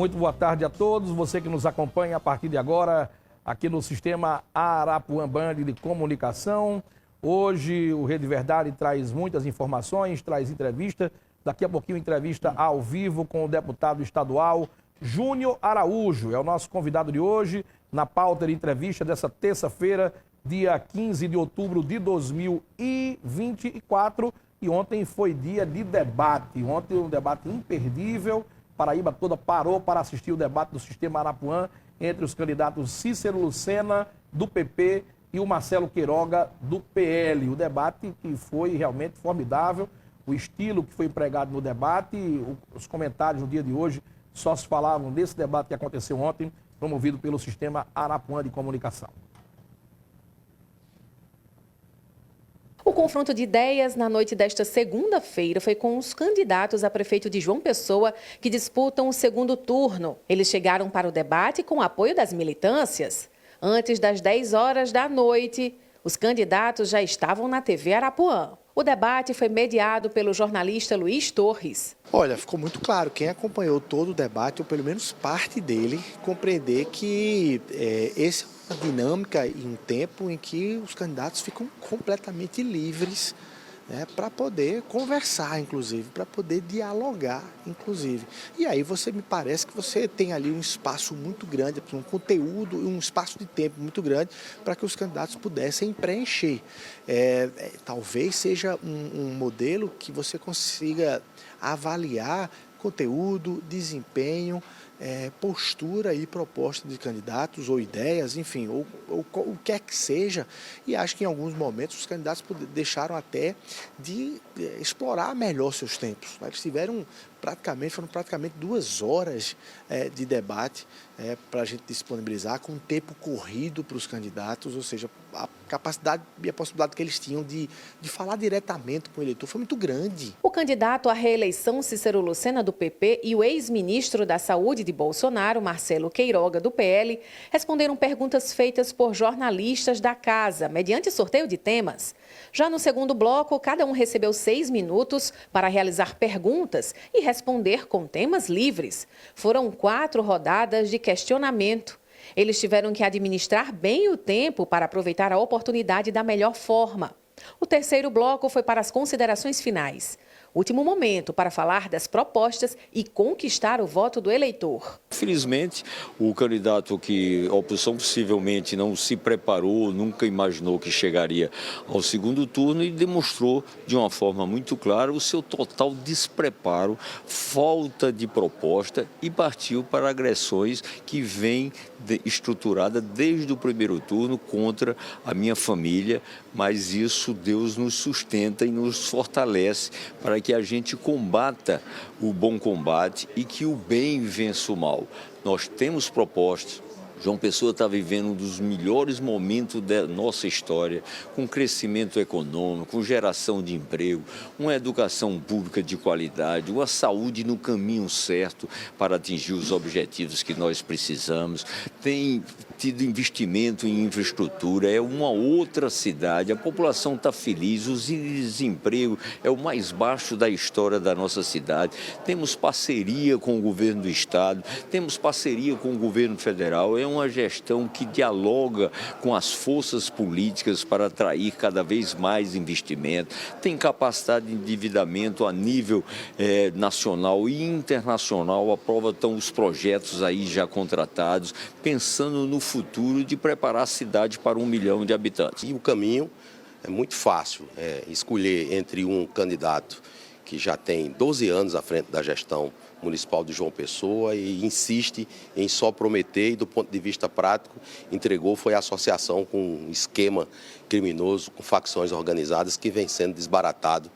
Muito boa tarde a todos, você que nos acompanha a partir de agora aqui no Sistema Arapuã Band de Comunicação. Hoje o Rede Verdade traz muitas informações, traz entrevista. Daqui a pouquinho entrevista ao vivo com o deputado estadual Júnior Araújo. É o nosso convidado de hoje na pauta de entrevista dessa terça-feira, dia 15 de outubro de 2024. E ontem foi dia de debate. Ontem um debate imperdível. Paraíba toda parou para assistir o debate do Sistema Arapuã entre os candidatos Cícero Lucena, do PP, e o Marcelo Queiroga, do PL. O debate que foi realmente formidável, o estilo que foi empregado no debate, os comentários no dia de hoje só se falavam desse debate que aconteceu ontem, promovido pelo Sistema Arapuã de Comunicação. O confronto de ideias na noite desta segunda-feira foi com os candidatos a prefeito de João Pessoa que disputam o segundo turno. Eles chegaram para o debate com o apoio das militâncias. Antes das 10 horas da noite, os candidatos já estavam na TV Arapuã. O debate foi mediado pelo jornalista Luiz Torres. Olha, ficou muito claro, quem acompanhou todo o debate, ou pelo menos parte dele, compreender que esse é uma dinâmica e um tempo em que os candidatos ficam completamente livres, né, para poder conversar, inclusive, para poder dialogar, inclusive. E aí me parece que você tem ali um espaço muito grande, um conteúdo e um espaço de tempo muito grande para que os candidatos pudessem preencher. Talvez seja um modelo que você consiga avaliar conteúdo, desempenho, postura e proposta de candidatos ou ideias, enfim, ou o que é que seja. E acho que em alguns momentos os candidatos deixaram até de explorar melhor seus tempos. Eles foram praticamente 2 horas de debate para a gente disponibilizar, com um tempo corrido para os candidatos, ou seja, a capacidade e a possibilidade que eles tinham de falar diretamente com o eleitor foi muito grande. O candidato à reeleição Cícero Lucena, do PP, e o ex-ministro da Saúde de Bolsonaro, Marcelo Queiroga, do PL, responderam perguntas feitas por jornalistas da casa, mediante sorteio de temas. Já no segundo bloco, cada um recebeu 6 minutos para realizar perguntas e responder com temas livres. Foram 4 rodadas de questionamento. Eles tiveram que administrar bem o tempo para aproveitar a oportunidade da melhor forma. O terceiro bloco foi para as considerações finais. Último momento para falar das propostas e conquistar o voto do eleitor. Felizmente, o candidato que a oposição possivelmente não se preparou, nunca imaginou que chegaria ao segundo turno e demonstrou de uma forma muito clara o seu total despreparo, falta de proposta e partiu para agressões que vêm estruturada desde o primeiro turno contra a minha família, mas isso Deus nos sustenta e nos fortalece para que a gente combata o bom combate e que o bem vença o mal. Nós temos propostas. João Pessoa está vivendo um dos melhores momentos da nossa história, com crescimento econômico, com geração de emprego, uma educação pública de qualidade, uma saúde no caminho certo para atingir os objetivos que nós precisamos. Tem tido investimento em infraestrutura, é uma outra cidade, a população está feliz, o desemprego é o mais baixo da história da nossa cidade. Temos parceria com o governo do estado, temos parceria com o governo federal, é uma gestão que dialoga com as forças políticas para atrair cada vez mais investimento, tem capacidade de endividamento a nível nacional e internacional, aprova então os projetos aí já contratados, pensando no futuro de preparar a cidade para 1 milhão de habitantes. E o caminho é muito fácil, escolher entre um candidato que já tem 12 anos à frente da gestão municipal de João Pessoa e insiste em só prometer e, do ponto de vista prático, entregou foi a associação com um esquema criminoso, com facções organizadas que vem sendo desbaratado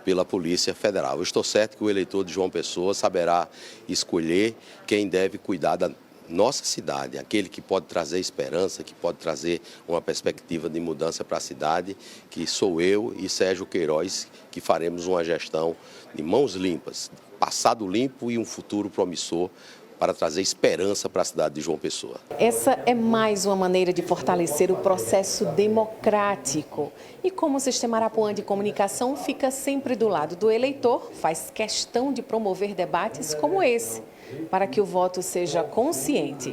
pela Polícia Federal. Eu estou certo que o eleitor de João Pessoa saberá escolher quem deve cuidar da nossa cidade, aquele que pode trazer esperança, que pode trazer uma perspectiva de mudança para a cidade, que sou eu e Sérgio Queiroz, que faremos uma gestão de mãos limpas, passado limpo e um futuro promissor para trazer esperança para a cidade de João Pessoa. Essa é mais uma maneira de fortalecer o processo democrático. E como o Sistema Arapuã de Comunicação fica sempre do lado do eleitor, faz questão de promover debates como esse. para que o voto seja consciente.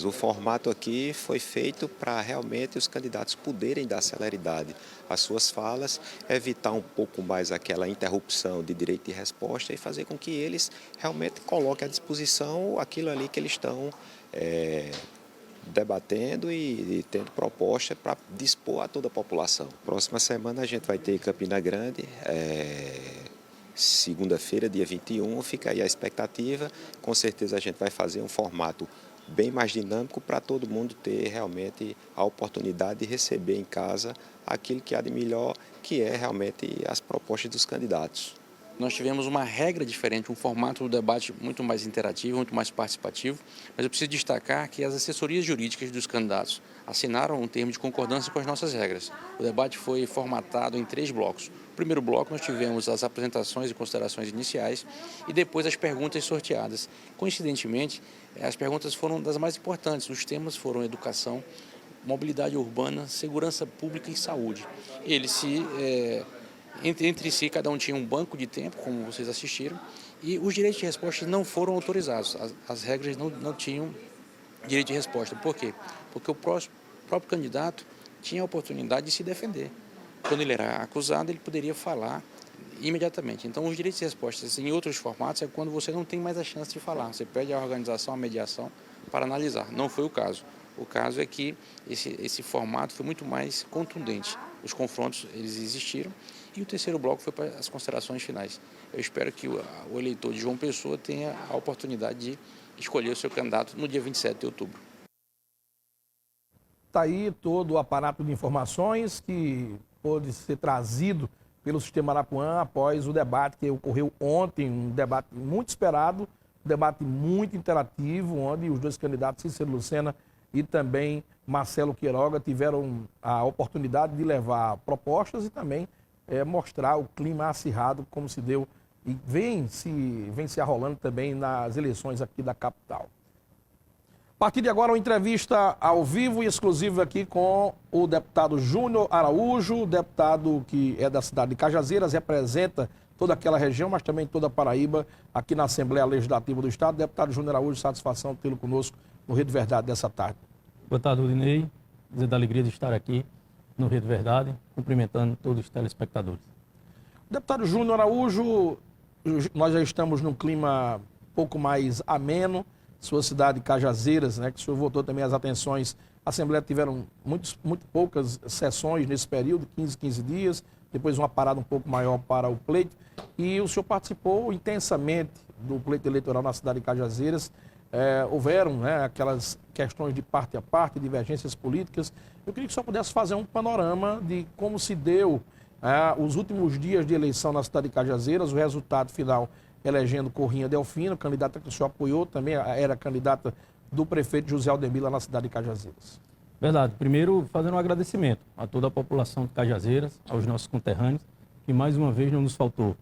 O formato aqui foi feito para realmente os candidatos poderem dar celeridade às suas falas, evitar um pouco mais aquela interrupção de direito de resposta e fazer com que eles realmente coloquem à disposição aquilo ali que eles estão debatendo e tendo proposta para dispor a toda a população. Próxima semana a gente vai ter Campina Grande, segunda-feira, dia 21, fica aí a expectativa. Com certeza a gente vai fazer um formato bem mais dinâmico para todo mundo ter realmente a oportunidade de receber em casa aquilo que há de melhor, que é realmente as propostas dos candidatos. Nós tivemos uma regra diferente, um formato do debate muito mais interativo, muito mais participativo, mas eu preciso destacar que as assessorias jurídicas dos candidatos assinaram um termo de concordância com as nossas regras. O debate foi formatado em 3 blocos. No primeiro bloco nós tivemos as apresentações e considerações iniciais e depois as perguntas sorteadas. Coincidentemente, as perguntas foram das mais importantes, os temas foram educação, mobilidade urbana, segurança pública e saúde. Eles entre si, cada um tinha um banco de tempo, como vocês assistiram, e os direitos de resposta não foram autorizados. As regras não tinham direito de resposta. Por quê? Porque o próprio candidato tinha a oportunidade de se defender. Quando ele era acusado, ele poderia falar imediatamente. Então, os direitos de resposta em outros formatos é quando você não tem mais a chance de falar. Você pede à organização, à mediação, para analisar. Não foi o caso. O caso é que esse formato foi muito mais contundente. Os confrontos, eles existiram. E o terceiro bloco foi para as considerações finais. Eu espero que o eleitor de João Pessoa tenha a oportunidade de escolher o seu candidato no dia 27 de outubro. Está aí todo o aparato de informações que pôde ser trazido pelo Sistema Arapuã após o debate que ocorreu ontem, um debate muito esperado, um debate muito interativo, onde os dois candidatos, Cícero Lucena e também Marcelo Queiroga, tiveram a oportunidade de levar propostas e também mostrar o clima acirrado como se deu e vem se arrolando também nas eleições aqui da capital. A partir de agora, uma entrevista ao vivo e exclusiva aqui com o deputado Júnior Araújo, deputado que é da cidade de Cajazeiras, representa toda aquela região, mas também toda a Paraíba, aqui na Assembleia Legislativa do Estado. Deputado Júnior Araújo, satisfação tê-lo conosco no Rede Verdade dessa tarde. Boa tarde, Rudinei. Dizer da alegria de estar aqui no Rede Verdade, cumprimentando todos os telespectadores. Deputado Júnior Araújo, nós já estamos num clima um pouco mais ameno, sua cidade Cajazeiras, né, que o senhor voltou também as atenções. A Assembleia tiveram muito poucas sessões nesse período, 15 dias, depois uma parada um pouco maior para o pleito, e o senhor participou intensamente do pleito eleitoral na cidade de Cajazeiras. Houveram aquelas questões de parte a parte, divergências políticas. Eu queria que o senhor pudesse fazer um panorama de como se deu os últimos dias de eleição na cidade de Cajazeiras, o resultado final elegendo Corrinha Delfino, candidata que o senhor apoiou, também era candidata do prefeito José Aldemir lá na cidade de Cajazeiras. Verdade. Primeiro, fazendo um agradecimento a toda a população de Cajazeiras, aos nossos conterrâneos, que mais uma vez não nos faltou.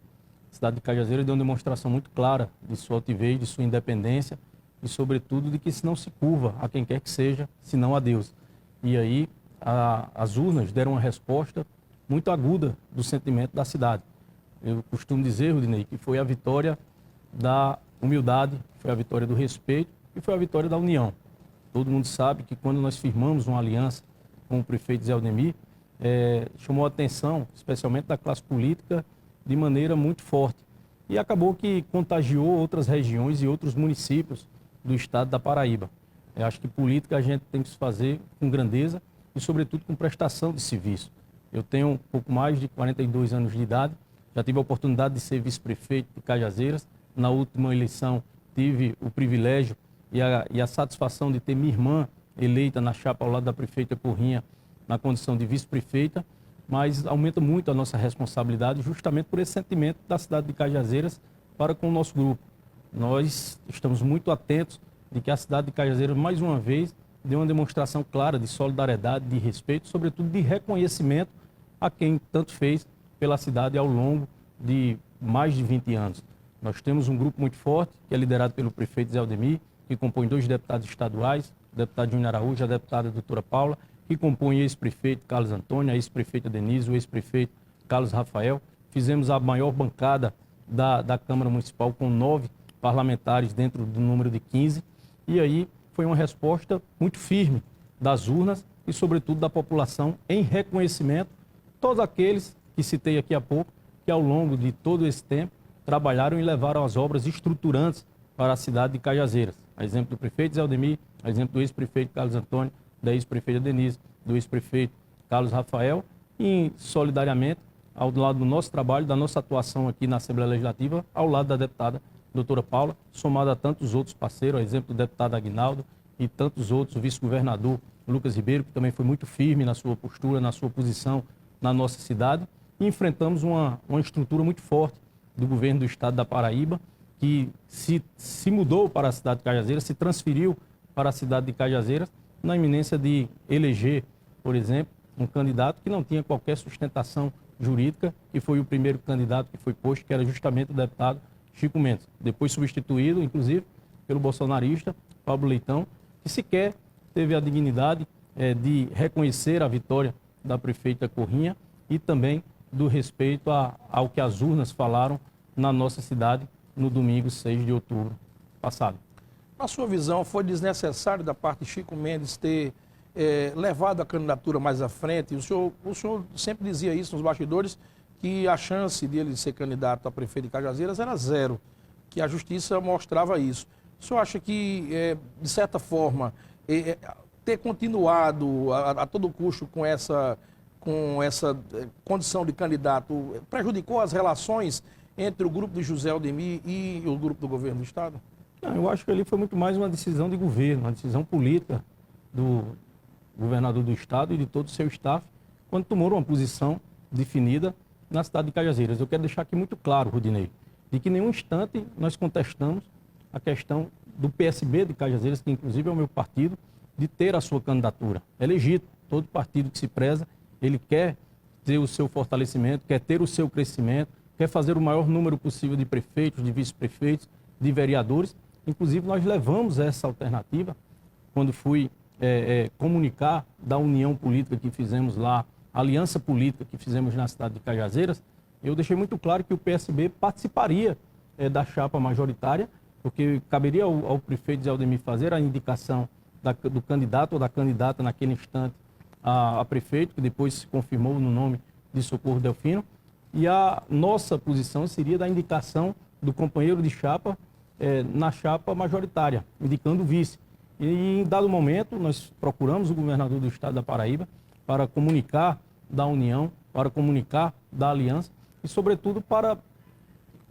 A cidade de Cajazeiras deu uma demonstração muito clara de sua altivez, de sua independência, e, sobretudo, de que se não se curva a quem quer que seja, senão a Deus. E aí, as urnas deram uma resposta muito aguda do sentimento da cidade. Eu costumo dizer, Rudinei, que foi a vitória da humildade, foi a vitória do respeito e foi a vitória da união. Todo mundo sabe que quando nós firmamos uma aliança com o prefeito Zé Aldemir, chamou a atenção, especialmente da classe política, de maneira muito forte. E acabou que contagiou outras regiões e outros municípios do estado da Paraíba. Eu acho que política a gente tem que se fazer com grandeza e, sobretudo, com prestação de serviço. Eu tenho um pouco mais de 42 anos de idade, já tive a oportunidade de ser vice-prefeito de Cajazeiras. Na última eleição tive o privilégio e a satisfação de ter minha irmã eleita na chapa ao lado da prefeita Corrinha na condição de vice-prefeita, mas aumenta muito a nossa responsabilidade justamente por esse sentimento da cidade de Cajazeiras para com o nosso grupo. Nós estamos muito atentos de que a cidade de Cajazeiras, mais uma vez, deu uma demonstração clara de solidariedade, de respeito, sobretudo de reconhecimento a quem tanto fez pela cidade ao longo de mais de 20 anos. Nós temos um grupo muito forte, que é liderado pelo prefeito Zé Aldemir, que compõe 2 deputados estaduais, o deputado Júnior Araújo e a deputada doutora Paula, que compõe o ex-prefeito Carlos Antônio, a ex-prefeita Denise, o ex-prefeito Carlos Rafael. Fizemos a maior bancada da Câmara Municipal com 9 parlamentares dentro do número de 15, e aí foi uma resposta muito firme das urnas e, sobretudo, da população em reconhecimento, todos aqueles que citei aqui há pouco, que ao longo de todo esse tempo trabalharam e levaram as obras estruturantes para a cidade de Cajazeiras. A exemplo do prefeito Zé Aldemir, a exemplo do ex-prefeito Carlos Antônio, da ex-prefeita Denise, do ex-prefeito Carlos Rafael, e solidariamente, ao lado do nosso trabalho, da nossa atuação aqui na Assembleia Legislativa, ao lado da deputada doutora Paula, somado a tantos outros parceiros, a exemplo do deputado Aguinaldo e tantos outros, o vice-governador Lucas Ribeiro, que também foi muito firme na sua postura, na sua posição na nossa cidade, e enfrentamos uma estrutura muito forte do governo do estado da Paraíba, que se mudou para a cidade de Cajazeiras, se transferiu para a cidade de Cajazeiras, na iminência de eleger, por exemplo, um candidato que não tinha qualquer sustentação jurídica, que foi o primeiro candidato que foi posto, que era justamente o deputado Chico Mendes, depois substituído, inclusive, pelo bolsonarista Pablo Leitão, que sequer teve a dignidade de reconhecer a vitória da prefeita Corrinha e também do respeito ao que as urnas falaram na nossa cidade no domingo 6 de outubro passado. Na sua visão, foi desnecessário da parte de Chico Mendes ter levado a candidatura mais à frente? O senhor sempre dizia isso nos bastidores, que a chance de ele ser candidato a prefeito de Cajazeiras era zero, que a justiça mostrava isso. O senhor acha que, de certa forma, ter continuado a todo custo com essa condição de candidato prejudicou as relações entre o grupo de José Aldemir e o grupo do governo do Estado? Não, eu acho que ali foi muito mais uma decisão de governo, uma decisão política do governador do Estado e de todo o seu staff, quando tomou uma posição definida na cidade de Cajazeiras. Eu quero deixar aqui muito claro, Rudinei, de que em nenhum instante nós contestamos a questão do PSB de Cajazeiras, que inclusive é o meu partido, de ter a sua candidatura. É legítimo, todo partido que se preza, ele quer ter o seu fortalecimento, quer ter o seu crescimento, quer fazer o maior número possível de prefeitos, de vice-prefeitos, de vereadores. Inclusive, nós levamos essa alternativa quando fui comunicar da união política que fizemos lá, a aliança política que fizemos na cidade de Cajazeiras. Eu deixei muito claro que o PSB participaria da chapa majoritária, porque caberia ao prefeito Zé Aldemir fazer a indicação do candidato ou da candidata naquele instante a prefeito, que depois se confirmou no nome de Socorro Delfino, e a nossa posição seria da indicação do companheiro de chapa na chapa majoritária, indicando o vice. E em dado momento, nós procuramos o governador do estado da Paraíba para comunicar da união, para comunicar da aliança e, sobretudo, para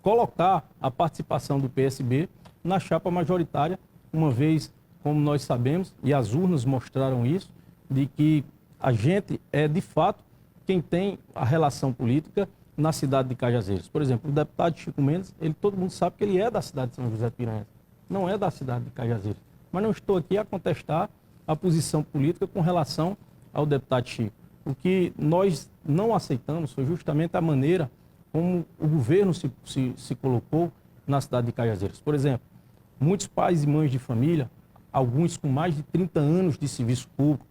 colocar a participação do PSB na chapa majoritária, uma vez, como nós sabemos, e as urnas mostraram isso, de que a gente é, de fato, quem tem a relação política na cidade de Cajazeiras. Por exemplo, o deputado Chico Mendes, todo mundo sabe que ele é da cidade de São José de Piranhas, não é da cidade de Cajazeiras. Mas não estou aqui a contestar a posição política com relação ao deputado Chico. O que nós não aceitamos foi justamente a maneira como o governo se colocou na cidade de Cajazeiras. Por exemplo, muitos pais e mães de família, alguns com mais de 30 anos de serviço público,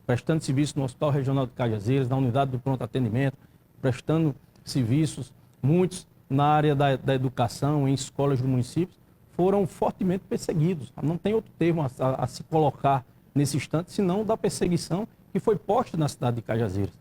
prestando serviço no Hospital Regional de Cajazeiras, na unidade do pronto atendimento, prestando serviços, muitos na área da educação, em escolas do município, foram fortemente perseguidos. Não tem outro termo a se colocar nesse instante, senão da perseguição que foi posta na cidade de Cajazeiras.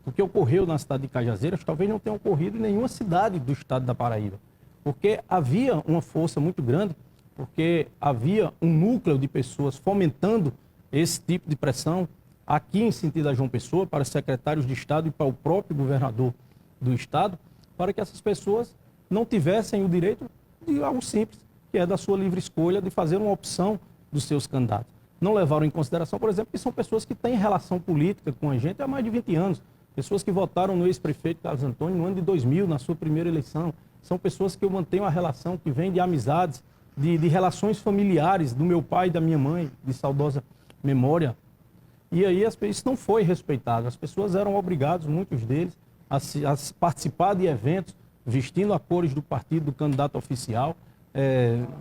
O que ocorreu na cidade de Cajazeiras talvez não tenha ocorrido em nenhuma cidade do estado da Paraíba, porque havia uma força muito grande, porque havia um núcleo de pessoas fomentando esse tipo de pressão aqui em sentido a João Pessoa, para os secretários de Estado e para o próprio governador do Estado, para que essas pessoas não tivessem o direito de algo simples, que é da sua livre escolha de fazer uma opção dos seus candidatos. Não levaram em consideração, por exemplo, que são pessoas que têm relação política com a gente há mais de 20 anos, pessoas que votaram no ex-prefeito Carlos Antônio no ano de 2000, na sua primeira eleição. São pessoas que eu mantenho a relação, que vem de amizades, de relações familiares do meu pai e da minha mãe, de saudosa memória. E aí isso não foi respeitado. As pessoas eram obrigadas, muitos deles, a participar de eventos vestindo a cores do partido do candidato oficial,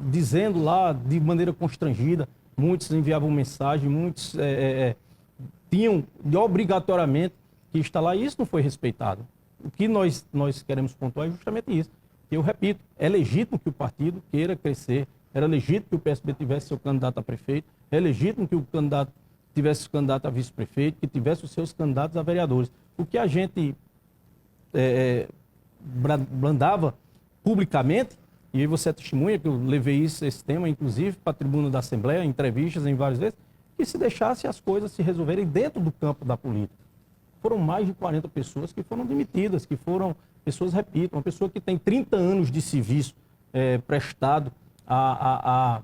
dizendo lá de maneira constrangida, muitos enviavam mensagem, muitos tinham obrigatoriamente que estar lá, e isso não foi respeitado. O que nós queremos pontuar é justamente isso. Eu repito, é legítimo que o partido queira crescer, era legítimo que o PSB tivesse seu candidato a prefeito, é legítimo que o candidato tivesse seu candidato a vice-prefeito, que tivesse os seus candidatos a vereadores. O que a gente blandava publicamente, e aí você é testemunha que eu levei esse tema, inclusive, para a tribuna da Assembleia, em entrevistas em várias vezes, que se deixasse as coisas se resolverem dentro do campo da política. Foram mais de 40 pessoas que foram demitidas, que foram pessoas, repito, uma pessoa que tem 30 anos de serviço prestado a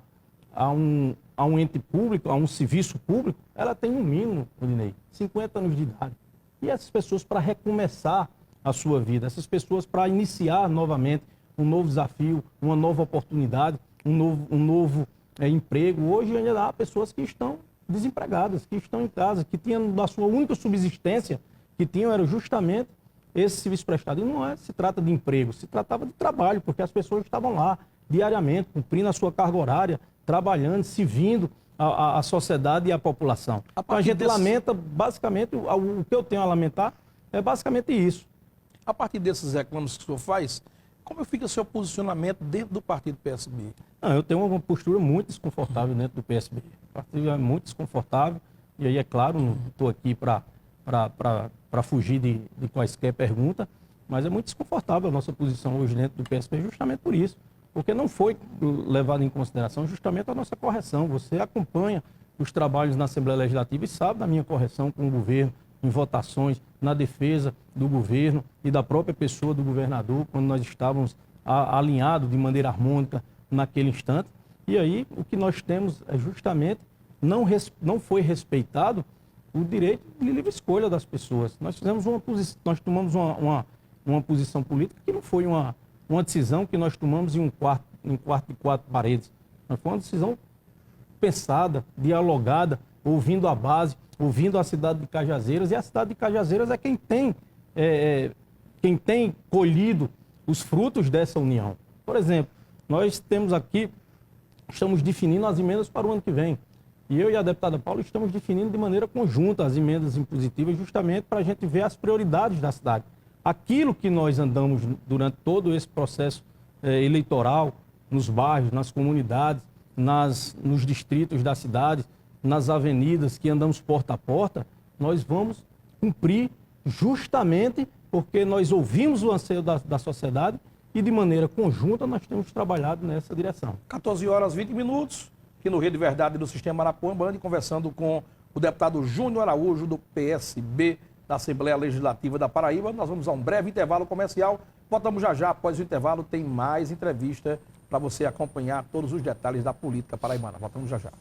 um ente público, a um serviço público, ela tem no mínimo, Rodinei, 50 anos de idade. E essas pessoas, para recomeçar a sua vida, essas pessoas para iniciar novamente um novo desafio, uma nova oportunidade, um novo emprego. Hoje ainda há pessoas que estão desempregadas, que estão em casa, que tinham a sua única subsistência, que tinham era justamente esse serviço prestado. E não se trata de emprego, se tratava de trabalho, porque as pessoas estavam lá diariamente, cumprindo a sua carga horária, trabalhando, servindo a sociedade e a população. Então, a gente lamenta, basicamente, o que eu tenho a lamentar é basicamente isso. A partir desses reclamos que o senhor faz, como fica o seu posicionamento dentro do partido PSB? Não, eu tenho uma postura muito desconfortável dentro do PSB. O partido é muito desconfortável, e aí, é claro, não estou aqui para fugir de quaisquer pergunta, mas é muito desconfortável a nossa posição hoje dentro do PSB justamente por isso, porque não foi levado em consideração justamente a nossa correção. Você acompanha os trabalhos na Assembleia Legislativa e sabe da minha correção com o governo, em votações, na defesa do governo e da própria pessoa do governador, quando nós estávamos alinhados de maneira harmônica naquele instante. E aí o que nós temos é justamente, não foi respeitado o direito de livre escolha das pessoas. Nós tomamos uma posição política que não foi uma decisão que nós tomamos em um quarto de 4 paredes. Mas foi uma decisão pensada, dialogada, ouvindo a base, ouvindo a cidade de Cajazeiras, e a cidade de Cajazeiras é quem tem colhido os frutos dessa união. Por exemplo, nós temos aqui, estamos definindo as emendas para o ano que vem. E eu e a deputada Paula estamos definindo de maneira conjunta as emendas impositivas, justamente para a gente ver as prioridades da cidade. Aquilo que nós andamos durante todo esse processo eleitoral, nos bairros, nas comunidades, nos distritos da cidade, nas avenidas, que andamos porta a porta, nós vamos cumprir justamente porque nós ouvimos o anseio da sociedade e de maneira conjunta nós temos trabalhado nessa direção. 14h20, aqui no Rede Verdade do Sistema Arapuã Band, conversando com o deputado Júnior Araújo, do PSB da Assembleia Legislativa da Paraíba. Nós vamos a um breve intervalo comercial. Voltamos já já. Após o intervalo, tem mais entrevista para você acompanhar todos os detalhes da política paraibana. Voltamos já já.